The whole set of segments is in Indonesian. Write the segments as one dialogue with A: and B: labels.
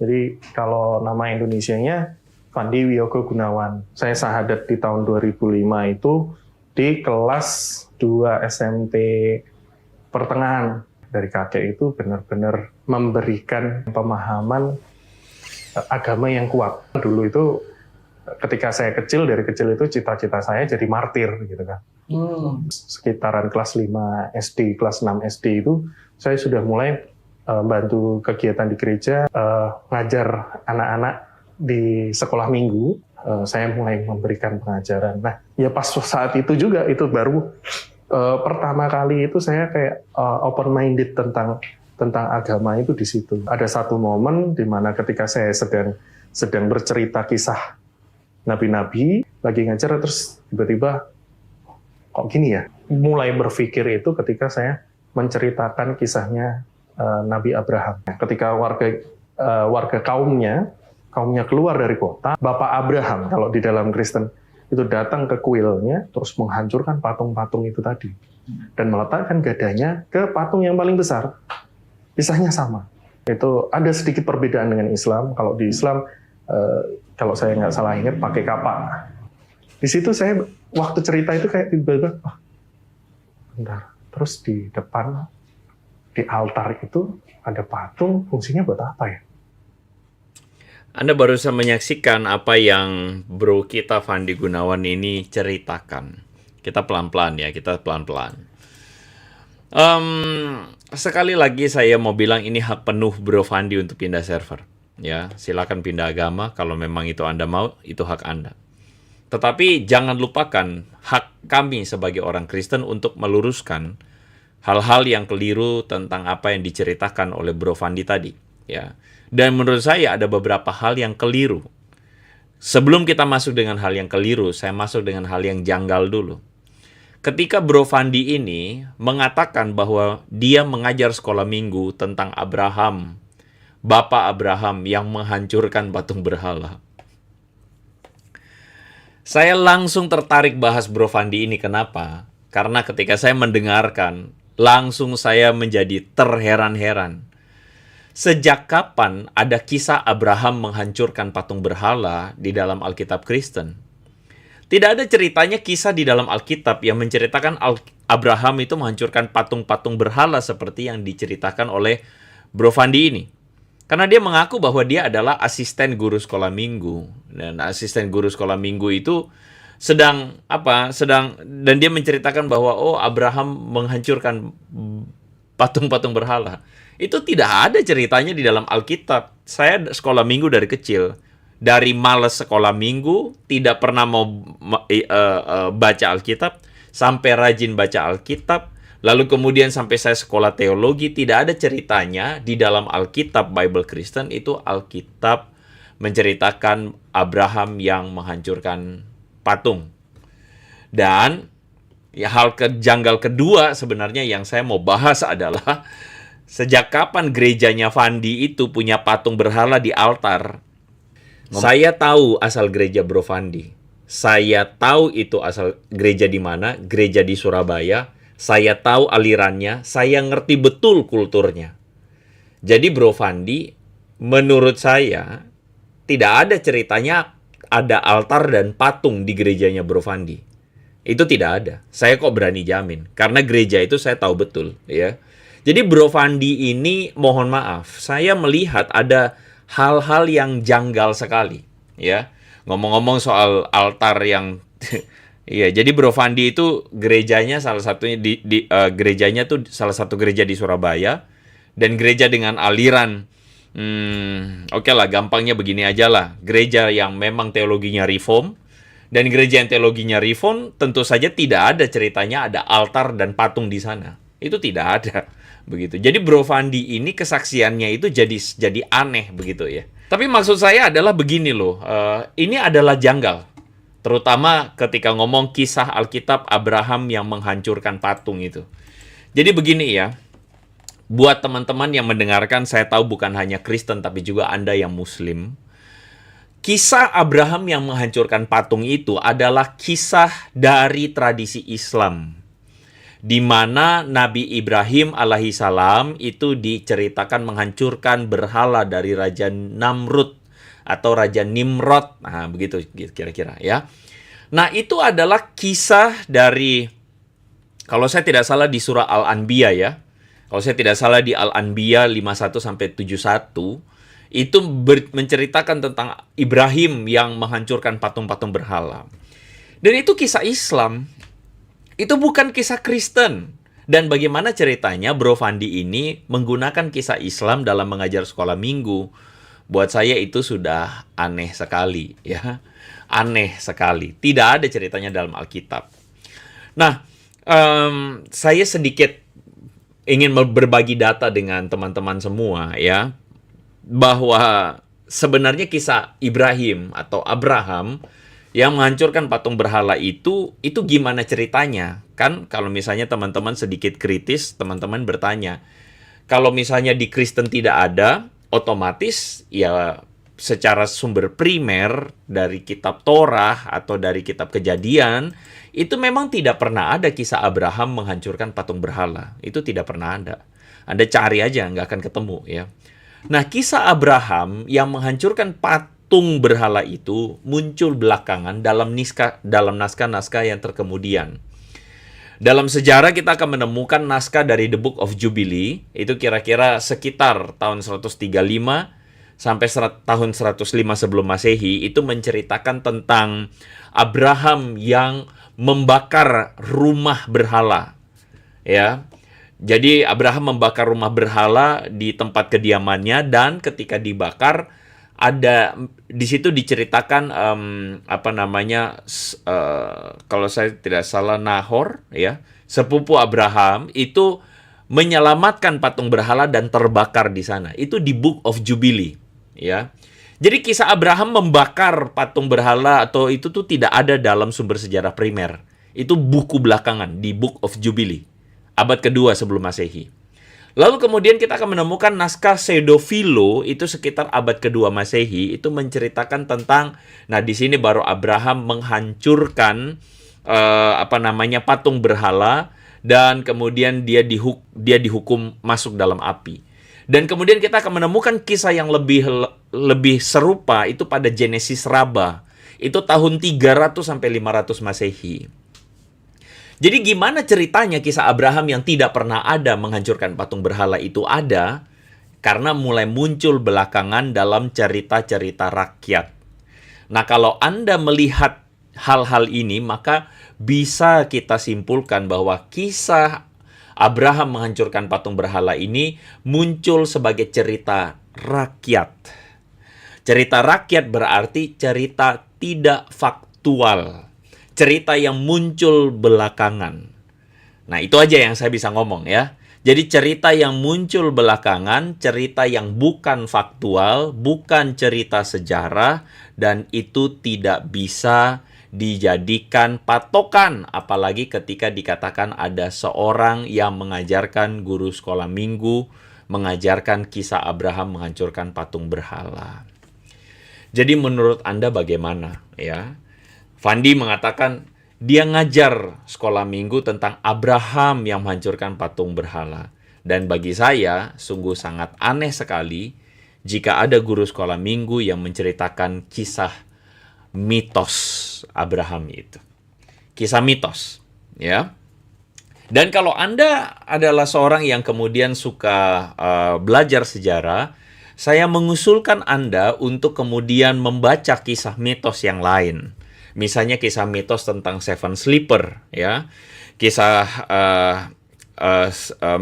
A: Jadi kalau nama Indonesianya Fandi Wiyogo Gunawan. Saya syahadat di tahun 2005 itu di kelas 2 SMP pertengahan. Dari kakek itu benar-benar memberikan pemahaman agama yang kuat. Dulu itu ketika saya kecil, dari kecil itu cita-cita saya jadi martir gitu kan. Sekitaran kelas 5 SD, kelas 6 SD itu saya sudah mulai bantu kegiatan di gereja, ngajar anak-anak di sekolah minggu. Saya mulai memberikan pengajaran. Nah, ya pas saat itu juga, itu baru pertama kali itu saya kayak open-minded tentang agama itu di situ. Ada satu momen di mana ketika saya sedang bercerita kisah nabi-nabi, lagi ngajar, terus tiba-tiba kok gini ya? Mulai berpikir itu ketika saya menceritakan kisahnya Nabi Abraham. Ketika warga kaumnya keluar dari kota, Bapak Abraham kalau di dalam Kristen itu datang ke kuilnya, terus menghancurkan patung-patung itu tadi dan meletakkan gadanya ke patung yang paling besar. Kisahnya sama. Itu ada sedikit perbedaan dengan Islam. Kalau di Islam, kalau saya nggak salah ingat, pakai kapak. Di situ saya waktu cerita itu kayak tiba-tiba, bentar. Terus di depan, di altar itu ada patung, fungsinya buat apa ya?
B: Anda barusan menyaksikan apa yang bro kita Fandi Gunawan ini ceritakan. Kita pelan-pelan ya, kita pelan-pelan. Sekali lagi saya mau bilang ini hak penuh bro Fandi untuk pindah server. Ya, silakan pindah agama kalau memang itu Anda mau, itu hak Anda. Tetapi jangan lupakan hak kami sebagai orang Kristen untuk meluruskan hal-hal yang keliru tentang apa yang diceritakan oleh bro Fandi tadi. Ya. Dan menurut saya ada beberapa hal yang keliru. Sebelum kita masuk dengan hal yang keliru, saya masuk dengan hal yang janggal dulu. Ketika bro Fandi ini mengatakan bahwa dia mengajar sekolah minggu tentang Abraham, Bapak Abraham yang menghancurkan patung berhala. Saya langsung tertarik bahas bro Fandi ini. Kenapa? Karena ketika saya mendengarkan, langsung saya menjadi terheran-heran. Sejak kapan ada kisah Abraham menghancurkan patung berhala di dalam Alkitab Kristen? Tidak ada ceritanya kisah di dalam Alkitab yang menceritakan Abraham itu menghancurkan patung-patung berhala seperti yang diceritakan oleh bro Fandi ini. Karena dia mengaku bahwa dia adalah asisten guru sekolah minggu. Dan asisten guru sekolah minggu itu dan dia menceritakan bahwa Abraham menghancurkan patung-patung berhala. Itu tidak ada ceritanya di dalam Alkitab. Saya sekolah minggu dari kecil. Dari malas sekolah minggu, tidak pernah mau baca Alkitab, sampai rajin baca Alkitab, lalu kemudian sampai saya sekolah teologi, tidak ada ceritanya di dalam Alkitab Bible Kristen itu Alkitab menceritakan Abraham yang menghancurkan patung. Dan ya, hal janggal kedua sebenarnya yang saya mau bahas adalah sejak kapan gerejanya Fandi itu punya patung berhala di altar? Saya tahu asal gereja bro Fandi. Saya tahu itu asal gereja di mana, gereja di Surabaya. Saya tahu alirannya, saya ngerti betul kulturnya. Jadi bro Fandi, menurut saya tidak ada ceritanya ada altar dan patung di gerejanya bro Fandi. Itu tidak ada. Saya kok berani jamin. Karena gereja itu saya tahu betul, ya. Jadi bro Fandi ini, mohon maaf, saya melihat ada hal-hal yang janggal sekali, ya. Ngomong-ngomong soal altar yang iya, jadi bro Fandi itu gerejanya salah satunya gerejanya tuh salah satu gereja di Surabaya, dan gereja dengan aliran oke lah, gampangnya begini aja lah. Gereja yang memang teologinya reform, dan gereja yang teologinya reform tentu saja tidak ada ceritanya ada altar dan patung di sana. Itu tidak ada. Begitu. Jadi bro Fandi ini kesaksiannya itu jadi aneh begitu ya. Tapi maksud saya adalah begini loh. Ini adalah janggal. Terutama ketika ngomong kisah Alkitab Abraham yang menghancurkan patung itu. Jadi begini ya. Buat teman-teman yang mendengarkan, saya tahu bukan hanya Kristen tapi juga Anda yang Muslim. Kisah Abraham yang menghancurkan patung itu adalah kisah dari tradisi Islam. di mana Nabi Ibrahim alaihissalam itu diceritakan menghancurkan berhala dari Raja Namrud atau Raja Nimrod. Nah, begitu kira-kira ya. Nah, itu adalah kisah dari, kalau saya tidak salah di surah Al-Anbiya ya. Kalau saya tidak salah di Al-Anbiya 51 sampai 71 itu menceritakan tentang Ibrahim yang menghancurkan patung-patung berhala. Dan itu kisah Islam. Itu bukan kisah Kristen. Dan bagaimana ceritanya Bro Fandi ini menggunakan kisah Islam dalam mengajar sekolah minggu. Buat saya itu sudah aneh sekali ya. Aneh sekali. Tidak ada ceritanya dalam Alkitab. Nah, saya sedikit ingin berbagi data dengan teman-teman semua ya. Bahwa sebenarnya kisah Ibrahim atau Abraham yang menghancurkan patung berhala itu gimana ceritanya? Kan kalau misalnya teman-teman sedikit kritis, teman-teman bertanya, kalau misalnya di Kristen tidak ada, otomatis ya secara sumber primer dari kitab Torah atau dari kitab Kejadian, itu memang tidak pernah ada kisah Abraham menghancurkan patung berhala. Itu tidak pernah ada. Anda cari aja, nggak akan ketemu ya. Nah, kisah Abraham yang menghancurkan patung berhala itu muncul belakangan dalam naskah-naskah yang terkemudian. Dalam sejarah kita akan menemukan naskah dari The Book of Jubilee, itu kira-kira sekitar tahun 135 sampai tahun 105 sebelum Masehi, itu menceritakan tentang Abraham yang membakar rumah berhala. Ya. Jadi Abraham membakar rumah berhala di tempat kediamannya, dan ketika dibakar ada di situ diceritakan kalau saya tidak salah Nahor ya, sepupu Abraham itu menyelamatkan patung berhala dan terbakar di sana. Itu di Book of Jubilee ya. Jadi kisah Abraham membakar patung berhala atau itu tuh tidak ada dalam sumber sejarah primer. Itu buku belakangan di Book of Jubilee, abad kedua sebelum Masehi. Lalu kemudian kita akan menemukan naskah Pseudo-Philo itu sekitar abad kedua Masehi, itu menceritakan tentang, nah di sini baru Abraham menghancurkan patung berhala, dan kemudian dia dihukum masuk dalam api. Dan kemudian kita akan menemukan kisah yang lebih serupa itu pada Genesis Raba. Itu tahun 300 sampai 500 Masehi. Jadi gimana ceritanya kisah Abraham yang tidak pernah ada menghancurkan patung berhala itu ada? Karena mulai muncul belakangan dalam cerita-cerita rakyat. Nah, kalau Anda melihat hal-hal ini, maka bisa kita simpulkan bahwa kisah Abraham menghancurkan patung berhala ini muncul sebagai cerita rakyat. Cerita rakyat berarti cerita tidak faktual. Cerita yang muncul belakangan. Nah, itu aja yang saya bisa ngomong ya. Jadi cerita yang muncul belakangan, cerita yang bukan faktual, bukan cerita sejarah, dan itu tidak bisa dijadikan patokan. Apalagi ketika dikatakan ada seorang yang mengajarkan guru sekolah minggu, mengajarkan kisah Abraham menghancurkan patung berhala. Jadi menurut Anda bagaimana ya? Fandi mengatakan dia ngajar sekolah minggu tentang Abraham yang menghancurkan patung berhala. Dan bagi saya, sungguh sangat aneh sekali jika ada guru sekolah minggu yang menceritakan kisah mitos Abraham itu. Kisah mitos, ya. Dan kalau Anda adalah seorang yang kemudian suka belajar sejarah, saya mengusulkan Anda untuk kemudian membaca kisah mitos yang lain. Misalnya kisah mitos tentang Seven Sleeper, ya. Kisah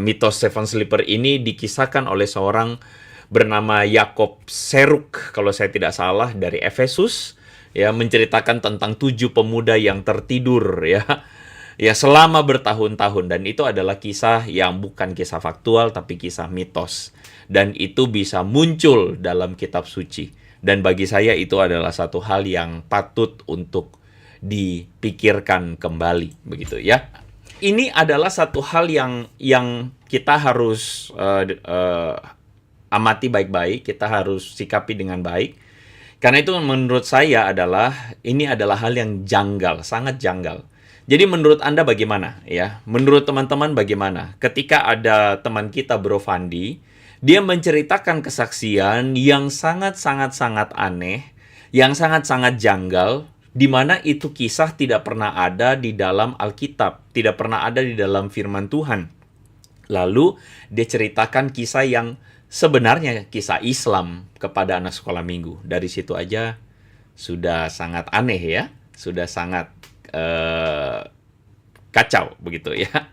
B: mitos Seven Sleeper ini dikisahkan oleh seorang bernama Yakob Seruk, kalau saya tidak salah, dari Efesus, ya, menceritakan tentang 7 pemuda yang tertidur, ya selama bertahun-tahun, dan itu adalah kisah yang bukan kisah faktual tapi kisah mitos, dan itu bisa muncul dalam kitab suci. Dan bagi saya itu adalah satu hal yang patut untuk dipikirkan kembali, begitu ya. Ini adalah satu hal yang kita harus amati baik-baik, kita harus sikapi dengan baik. Karena itu menurut saya ini adalah hal yang janggal, sangat janggal. Jadi menurut Anda bagaimana ya? Menurut teman-teman bagaimana? Ketika ada teman kita Bro Fandi, dia menceritakan kesaksian yang sangat-sangat aneh, yang sangat-sangat janggal, di mana itu kisah tidak pernah ada di dalam Alkitab, tidak pernah ada di dalam firman Tuhan. Lalu dia ceritakan kisah yang sebenarnya kisah Islam kepada anak sekolah minggu. Dari situ aja sudah sangat aneh ya, sudah sangat kacau begitu ya.